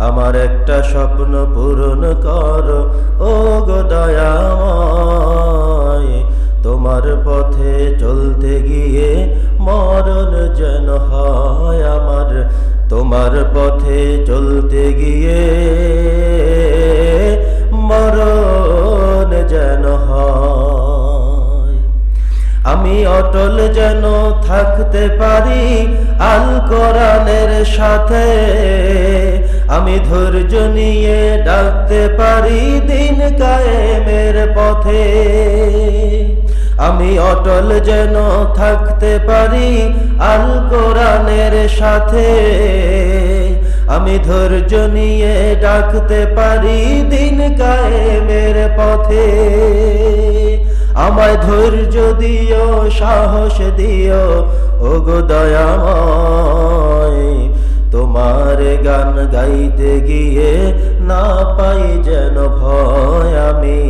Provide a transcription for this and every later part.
আমার একটা স্বপ্ন পূরণ করো ও গো দয়াময়। তোমার পথে চলতে গিয়ে মরণ যেন হয় আমার, তোমার পথে চলতে গিয়ে মরণ যেন হয়। আমি অটল যেন থাকতে পারি আল কোরআনের সাথে, আমি ধৈর্য নিয়ে ডাকতে পারি দিন কায়েমের পথে। আমি অটল যেন থাকতে পারি আল কোরআনের সাথে, আমি ধৈর্য নিয়ে ডাকতে পারি দিন কায়েমের পথে। আমায় ধৈর্য দিও, সাহস দিও ওগো দয়াময়। তোমার গান গাইতে গিয়ে না পাই যেন ভয়, আমি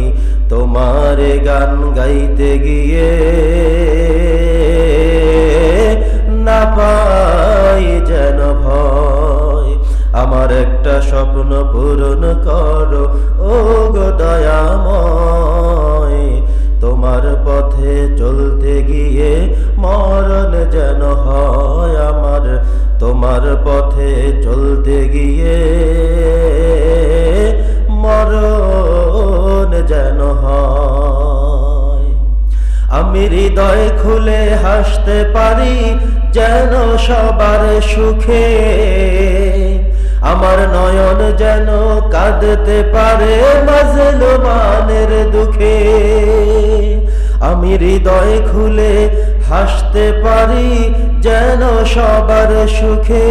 তোমার গান গাইতে গিয়ে না পাই যেন ভয়। আমার একটা স্বপ্ন পূরণ করো ওগো দয়াময়। তোমার পথে চলতে গিয়ে মরণ যেন হয় আমার, তোমার পথে চলতে গিয়ে মরণ যেন হয়। আমি হৃদয় খুলে হাসতে পারি যেন সবার সুখে, আমার নয়ন যেন কাঁদতে পারে মাজলুমানের দুঃখে। আমি হৃদয় খুলে হাসতে পারি যেন সবার সুখে,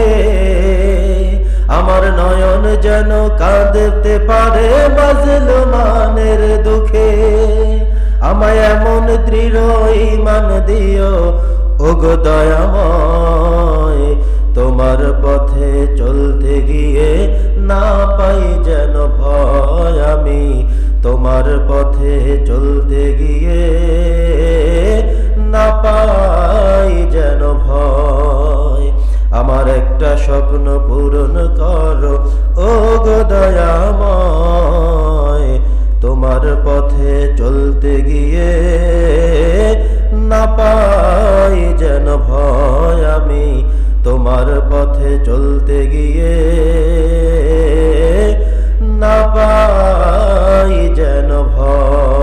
আমার নয়ন যেন কাঁদতে পারে মাজলুমানের দুঃখে। আমায় এমন দৃঢ় ঈমান দিও ওগো দয়াময়। তোমার পথে চলতে গিয়ে না পাই যেন ভয়, আমি তোমার পথে চলতে গিয়ে না পাই যেন ভয়। আমার একটা স্বপ্ন পূরণ করো ওগো দয়াময়। তোমার পথে চলতে গিয়ে না পাই যেন ভয়, আমি তোমার পথে চলতে গিয়ে না পাই যেন ভয়।